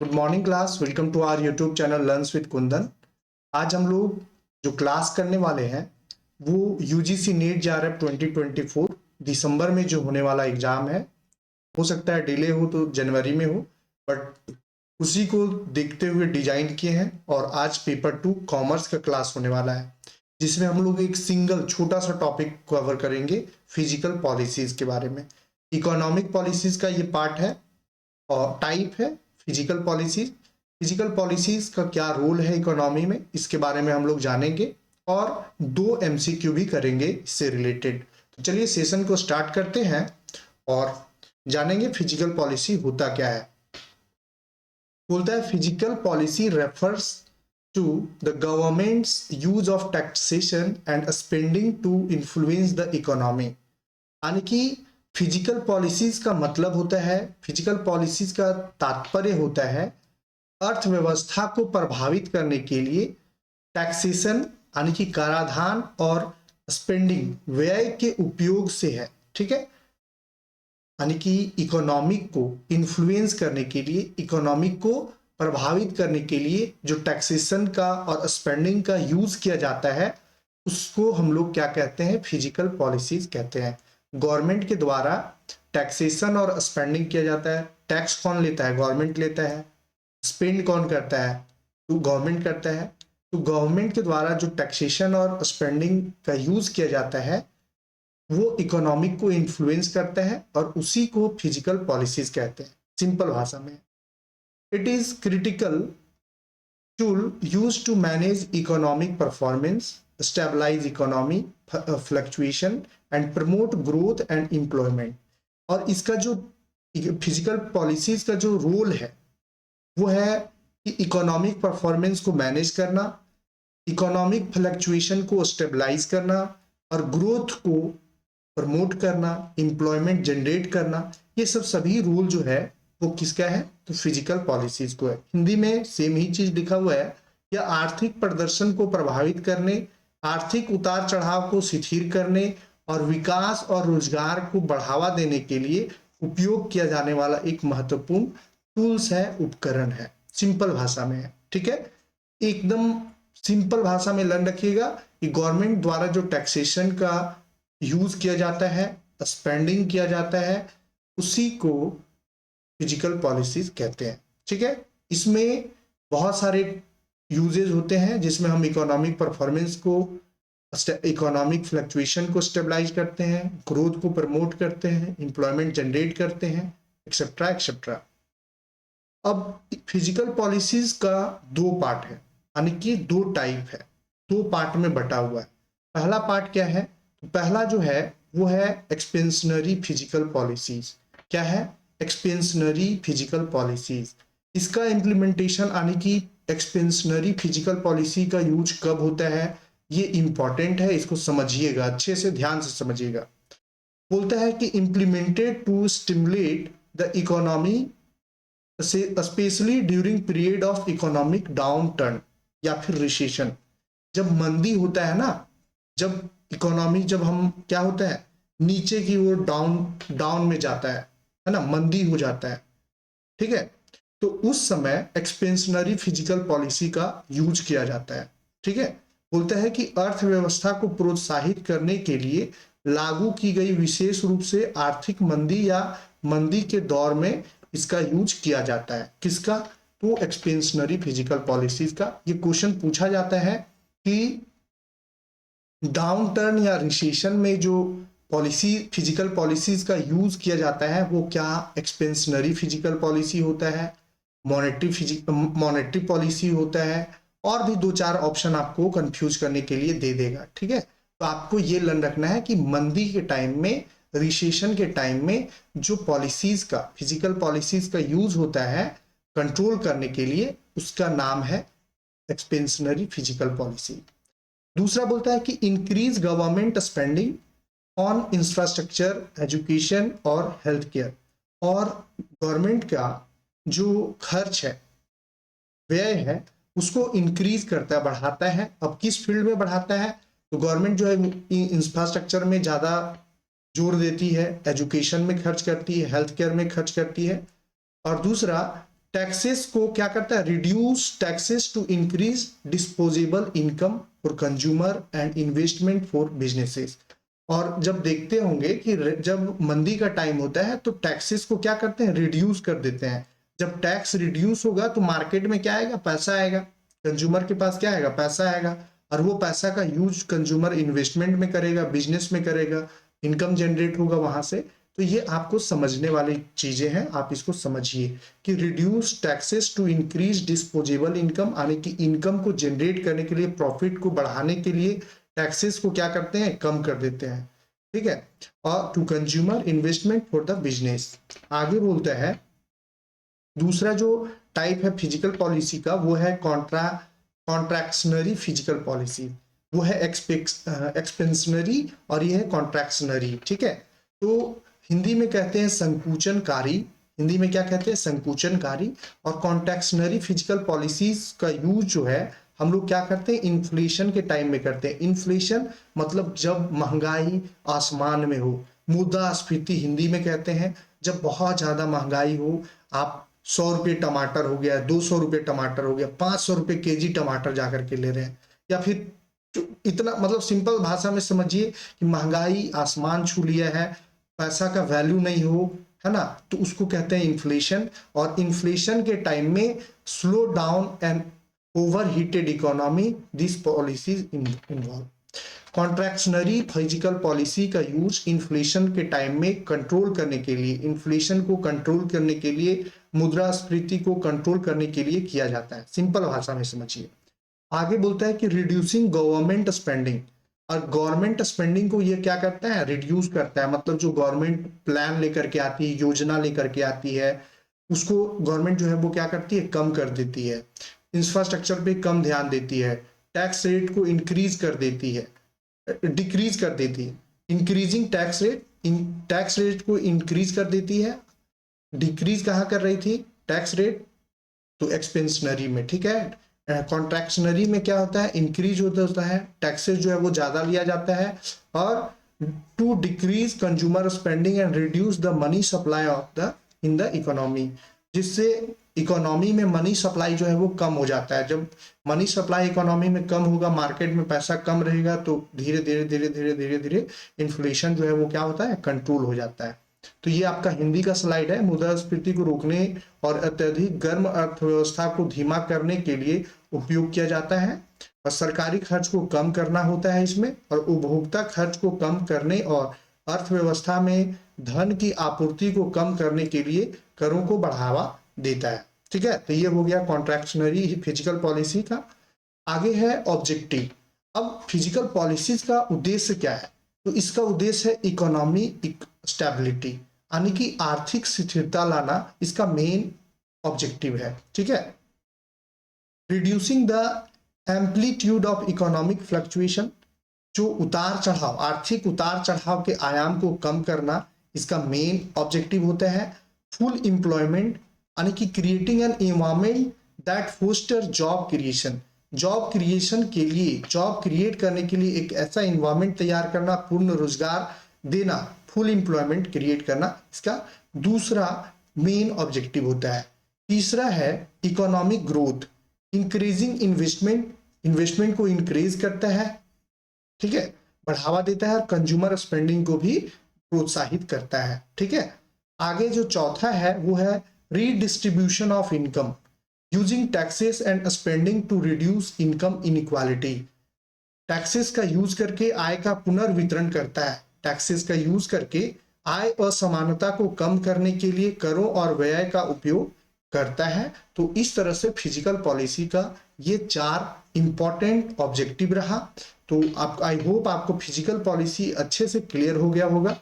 Good morning class. Welcome to our YouTube channel learns with Kundan. आज हम लोग जो क्लास करने वाले हैं वो यूजीसी नीट जेआरएफ 2024 दिसंबर में जो होने वाला एग्जाम है। हो सकता है डिले हो तो जनवरी में हो, बट उसी को देखते हुए डिजाइन किए हैं। और आज पेपर 2 कॉमर्स का क्लास होने वाला है, जिसमें हम लोग एक सिंगल छोटा सा टॉपिक कवर करेंगे, फिजिकल पॉलिसीज के बारे में। इकोनॉमिक पॉलिसीज का ये पार्ट है और टाइप है फिजिकल पॉलिसीज। फिजिकल पॉलिसीज का क्या रोल है इकोनॉमी में, इसके बारे में हम लोग जानेंगे और 2 एमसीक्यू भी करेंगे इससे रिलेटेड। तो चलिए सेशन को स्टार्ट करते हैं और जानेंगे फिजिकल पॉलिसी होता क्या है। बोलता है physical policy refers to the government's use of taxation and spending to influence the economy. यानी कि फिजिकल पॉलिसीज का मतलब होता है, फिजिकल पॉलिसीज का तात्पर्य होता है अर्थव्यवस्था को प्रभावित करने के लिए टैक्सेशन यानी कि कराधान और स्पेंडिंग व्यय के उपयोग से है। ठीक है, यानी कि इकोनॉमिक को इन्फ्लुएंस करने के लिए, इकोनॉमिक को प्रभावित करने के लिए जो टैक्सेशन का और स्पेंडिंग का यूज किया जाता है उसको हम लोग क्या कहते हैं, फिजिकल पॉलिसीज कहते हैं। गवर्नमेंट के द्वारा टैक्सेशन और स्पेंडिंग किया जाता है। टैक्स कौन लेता है? गवर्नमेंट लेता है। स्पेंड कौन करता है? तो गवर्नमेंट करता है। तो गवर्नमेंट के द्वारा जो टैक्सेशन और स्पेंडिंग का यूज किया जाता है वो इकोनॉमिक को इन्फ्लुएंस करता है और उसी को फिजिकल पॉलिसीज कहते हैं। सिंपल भाषा में it is critical tool use to manage economic performance, stabilize economy fluctuation and promote growth and employment. और इसका जो फिजिकल पॉलिसीज का जो रोल है वो है कि इकोनॉमिक परफॉर्मेंस को मैनेज करना, इकोनॉमिक फ्लक्चुएशन को स्टेबलाइज करना और ग्रोथ को प्रमोट करना, एम्प्लॉयमेंट जनरेट करना। ये सब सभी रूल जो है वो किसका है? तो फिजिकल पॉलिसीज को है। हिंदी में सेम ही चीज लिखा हुआ है, या आर्थिक प्रदर्शन को प्रभावित करने, आर्थिक उतार चढ़ाव को शिथिल करने और विकास और रोजगार को बढ़ावा देने के लिए उपयोग किया जाने वाला एक महत्वपूर्ण टूल्स है, उपकरण है। सिंपल भाषा में है। ठीक है, एकदम सिंपल भाषा में लर्न रखिएगा कि गवर्नमेंट द्वारा जो टैक्सेशन का यूज किया जाता है, स्पेंडिंग किया जाता है, उसी को फिजिकल पॉलिसीज कहते हैं। ठीक है, इसमें बहुत सारे यूजेस होते हैं जिसमें हम इकोनॉमिक परफॉर्मेंस को, इकोनॉमिक फ्लक्चुएशन को स्टेबलाइज करते हैं, ग्रोथ को प्रमोट करते हैं, एम्प्लॉयमेंट जनरेट करते हैं, एक्सेट्रा एक्सेट्रा। अब फिजिकल पॉलिसीज का 2 पार्ट है, यानी कि 2 टाइप है, 2 पार्ट में बटा हुआ है। पहला पार्ट क्या है? तो पहला जो है वो है एक्सपेंशनरी फिजिकल पॉलिसीज। क्या है? Expansionary physical policies. इसका इम्प्लीमेंटेशन यानी कि एक्सपेंशनरी फिजिकल पॉलिसी का यूज कब होता है, ये इंपॉर्टेंट है, इसको समझिएगा, अच्छे से ध्यान से समझिएगा। बोलता है कि implemented to stimulate the economy specially during period of economic down turn या फिर रिसेशन। जब मंदी होता है ना, जब इकोनॉमी, जब हम क्या होता है, नीचे की ओर डाउन में जाता है ना, मंदी हो जाता है। ठीक है, तो उस समय एक्सपेंशनरी फिजिकल पॉलिसी का यूज किया जाता है। ठीक है, बोलता है कि अर्थव्यवस्था को प्रोत्साहित करने के लिए लागू की गई विशेष रूप से आर्थिक मंदी या मंदी के दौर में इसका यूज किया जाता है। किसका? तो एक्सपेंशनरी फिजिकल पॉलिसीज का। ये क्वेश्चन पूछा जाता है कि डाउन टर्न या रिसेशन में जो पॉलिसी, फिजिकल पॉलिसीज का यूज किया जाता है वो क्या एक्सपेंशनरी फिजिकल पॉलिसी होता है, मॉनेटरी पॉलिसी होता है, और भी 2-4 ऑप्शन आपको कंफ्यूज करने के लिए दे देगा। ठीक है, तो आपको ये लर्न रखना है कि मंदी के टाइम में, रिसेशन के टाइम में जो पॉलिसीज का, फिजिकल पॉलिसीज का यूज होता है कंट्रोल करने के लिए, उसका नाम है एक्सपेंशनरी फिजिकल पॉलिसी। दूसरा बोलता है कि increase government spending on infrastructure, education और हेल्थ केयर। और गवर्नमेंट का जो खर्च है, व्यय है, उसको इंक्रीज करता है, बढ़ाता है। अब किस फील्ड में बढ़ाता है? तो गवर्नमेंट जो है इंफ्रास्ट्रक्चर में ज्यादा जोर देती है, एजुकेशन में खर्च करती है, हेल्थ केयर में खर्च करती है। और दूसरा टैक्सेस को क्या करता है, reduce taxes to increase disposable income for consumer and investment for businesses. और जब देखते होंगे कि जब मंदी का टाइम होता है तो टैक्सेस को क्या करते हैं, रिड्यूस कर देते हैं। जब टैक्स रिड्यूस होगा तो मार्केट में क्या आएगा, पैसा आएगा, कंज्यूमर के पास क्या आएगा, पैसा आएगा, और वो पैसा का यूज कंज्यूमर इन्वेस्टमेंट में करेगा, बिजनेस में करेगा, इनकम जनरेट होगा वहां से। तो ये आपको समझने वाली चीजें हैं, आप इसको समझिए कि reduce taxes to increase disposable income, यानी कि इनकम को जनरेट करने के लिए, प्रॉफिट को बढ़ाने के लिए टैक्सेस को क्या करते हैं, कम कर देते हैं, ठीक है। और to consumer investment for the business. आगे बोलता है दूसरा जो टाइप है फिजिकल पॉलिसी का, वो है कॉन्ट्रैक्शनरी फिजिकल पॉलिसी, वो है एक्सपेंशनरी और ये है कॉन्ट्रैक्शनरी, ठीक है। तो हिंदी में कहते हैं संकुचनकारी, हिंदी में क्या कहते हैं, संकुचनकारी। और कॉन्ट्रैक्शनरी फिजिकल पॉलिसीज का यूज जो है हम लोग क्या करते हैं, इन्फ्लेशन के टाइम में करते हैं। इन्फ्लेशन मतलब जब महंगाई आसमान में हो, मुद्रास्फीति हिंदी में कहते हैं, जब बहुत ज्यादा महंगाई हो, आप 100 रुपये टमाटर हो गया, 200 रुपये टमाटर हो गया, 500 रुपये केजी टमाटर जाकर के ले रहे हैं, या फिर इतना, मतलब सिंपल भाषा में समझिए कि महंगाई आसमान छू लिया है, पैसा का वैल्यू नहीं हो, है ना, तो उसको कहते हैं इन्फ्लेशन। और इन्फ्लेशन के टाइम में slow down and over heated economy, this policies involve. Contractionary physical policy का यूज इन्फ्लेशन के टाइम में कंट्रोल करने के लिए, इन्फ्लेशन को कंट्रोल करने के लिए, मुद्रास्फीति को कंट्रोल करने के लिए किया जाता है, सिंपल भाषा में समझिए। आगे बोलता है कि रिड्यूसिंग गवर्नमेंट स्पेंडिंग, और गवर्नमेंट स्पेंडिंग को ये क्या करता है, रिड्यूस करता है। मतलब जो गवर्नमेंट प्लान लेकर के आती है, योजना लेकर के आती है, उसको गवर्नमेंट जो है वो क्या करती है, कम कर देती है, इंफ्रास्ट्रक्चर पे कम ध्यान देती है, टैक्स रेट को इंक्रीज कर देती है, डिक्रीज कर देती है, increasing tax rate, tax rate को इंक्रीज कर देती है। डिक्रीज कहाँ कर रही थी टैक्स रेट, तो एक्सपेंशनरी में, ठीक है। कॉन्ट्रैक्शनरी में क्या होता है, इंक्रीज होता है, टैक्सेस जो है वो ज्यादा लिया जाता है। और to decrease consumer spending and reduce the money supply of the in the economy, जिससे इकोनॉमी में मनी सप्लाई जो है वो कम हो जाता है। जब मनी सप्लाई इकोनॉमी में कम होगा, मार्केट में पैसा कम रहेगा, तो धीरे धीरे धीरे धीरे धीरे धीरे इन्फ्लेशन जो है वो क्या होता है, कंट्रोल हो जाता है। तो ये आपका हिंदी का स्लाइड है। मुद्रास्फीति को रोकने और अत्यधिक गर्म अर्थव्यवस्था को धीमा करने के लिए उपयोग किया जाता है, और सरकारी खर्च को कम करना होता है इसमें, और उपभोक्ता खर्च को कम करने और अर्थव्यवस्था में धन की आपूर्ति को कम करने के लिए करों को बढ़ावा देता है, ठीक है। तो ये हो गया कॉन्ट्रैक्शनरी फिजिकल पॉलिसी का। आगे है ऑब्जेक्टिव। अब फिजिकल पॉलिसीज का उद्देश्य क्या है, तो इसका उद्देश्य है इकोनॉमिक स्टेबिलिटी, यानी कि आर्थिक स्थिरता लाना इसका मेन ऑब्जेक्टिव है, ठीक है। Reducing the amplitude of economic fluctuation, जो उतार चढ़ाव, आर्थिक उतार चढ़ाव के आयाम को कम करना इसका मेन ऑब्जेक्टिव होता है। फुल एम्प्लॉयमेंट, यानी कि creating an environment that foster job creation, job creation के लिए, जॉब क्रिएट करने के लिए एक ऐसा एनवायरनमेंट तैयार करना, पूर्ण रोजगार देना, फुल एम्प्लॉयमेंट क्रिएट करना इसका दूसरा मेन ऑब्जेक्टिव होता है। तीसरा है economic growth, increasing investment, investment को इंक्रीज करता है, ठीक है, बढ़ावा देता है, और कंज्यूमर स्पेंडिंग को भी प्रोत्साहित करता है, ठीक है। आगे जो चौथा है वो है redistribution of income using taxes and spending to reduce income inequality, taxes का यूज करके आय का पुनर्वितरण करता है, टैक्सेस का यूज करके आय असमानता को कम करने के लिए करों और व्यय का उपयोग करता है। तो इस तरह से फिजिकल पॉलिसी का ये 4 इंपॉर्टेंट ऑब्जेक्टिव रहा। तो आप, आई होप आपको फिजिकल पॉलिसी अच्छे से क्लियर हो गया होगा।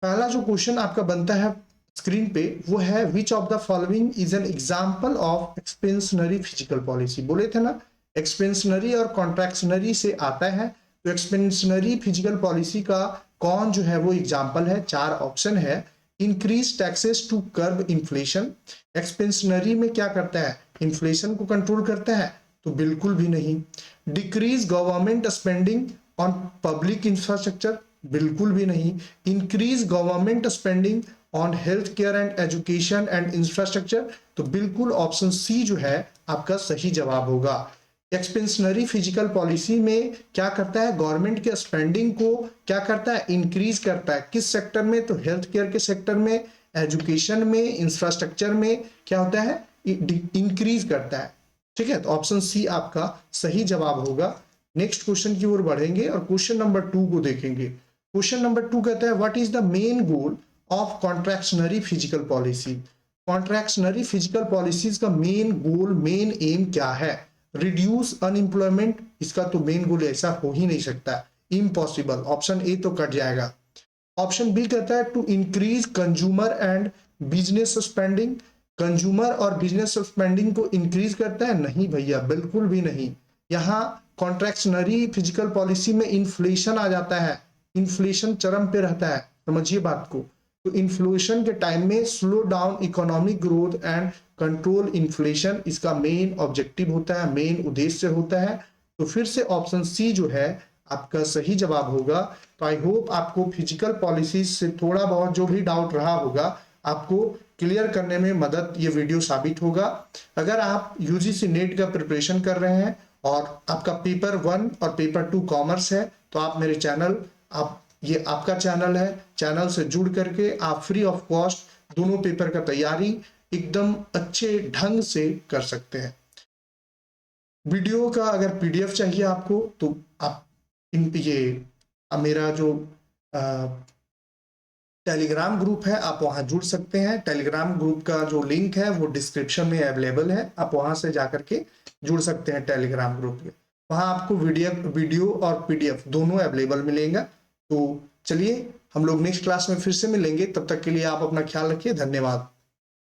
पहला जो क्वेश्चन आपका बनता है स्क्रीन पे वो है which of the following is an example of expansionary physical policy. बोले थे ना एक्सपेंशनरी और कॉन्ट्रैक्शनरी से आता है, तो एक्सपेंशनरी फिजिकल पॉलिसी का कौन जो है वो एग्जांपल है। 4 ऑप्शन है। Increase taxes to curb inflation, expansionary में क्या करता है, इन्फ्लेशन को कंट्रोल करता है, तो बिल्कुल भी नहीं। Decrease government spending on public infrastructure, बिल्कुल भी नहीं। Increase government spending on health care and education and infrastructure, तो बिल्कुल ऑप्शन सी जो है आपका सही जवाब होगा। एक्सपेंशनरी फिजिकल पॉलिसी में क्या करता है, गवर्नमेंट के स्पेंडिंग को क्या करता है, इंक्रीज करता है। किस सेक्टर में, तो हेल्थ केयर के सेक्टर में, एजुकेशन में, इंफ्रास्ट्रक्चर में क्या होता है, इंक्रीज करता है। ठीक है, तो ऑप्शन सी आपका सही जवाब होगा। नेक्स्ट क्वेश्चन की ओर बढ़ेंगे और क्वेश्चन नंबर 2 को देखेंगे। क्वेश्चन नंबर 2 कहता है what is the main goal of contractionary physical policy. Contractionary physical policies का मेन गोल, मेन एम क्या है, रिड्यूस अनएम्प्लॉयमेंट, इसका तो मेन गोल ऐसा हो ही नहीं सकता, इम्पॉसिबल, ऑप्शन ए तो कट जाएगा। ऑप्शन बी कहता है to increase consumer and business spending, consumer और बिजनेस स्पेंडिंग को इंक्रीज करता है, नहीं भैया बिल्कुल भी नहीं। यहाँ कॉन्ट्रैक्शनरी फिजिकल पॉलिसी में इन्फ्लेशन आ जाता है, इन्फ्लेशन चरम पे रहता है, समझिए बात को। तो इन्फ्लेशन के टाइम में slow down economic growth and control inflation इसका मेन ऑब्जेक्टिव होता है, मेन उद्देश्य होता है। तो फिर से ऑप्शन सी जो है आपका सही जवाब होगा। तो आई होप आपको फिजिकल पॉलिसीज से थोड़ा बहुत जो भी डाउट रहा होगा आपको क्लियर करने में मदद ये वीडियो साबित होगा। अगर आप यूजीसी नेट का प्रिपरेशन कर रहे हैं और आपका पेपर 1 और पेपर 2 कॉमर्स है, तो आप मेरे चैनल, आप ये आपका चैनल है, चैनल से जुड़ करके आप फ्री ऑफ कॉस्ट दोनों पेपर का तैयारी एकदम अच्छे ढंग से कर सकते हैं। वीडियो का अगर पीडीएफ चाहिए आपको तो आप मेरा जो टेलीग्राम ग्रुप है आप वहां जुड़ सकते हैं। टेलीग्राम ग्रुप का जो लिंक है वो डिस्क्रिप्शन में अवेलेबल है, आप वहां से जाकर के जुड़ सकते हैं टेलीग्राम ग्रुप में। वहां आपको वीडियो और पीडीएफ दोनों अवेलेबल मिलेगा। तो चलिए हम लोग नेक्स्ट क्लास में फिर से मिलेंगे, तब तक के लिए आप अपना ख्याल रखिए, धन्यवाद।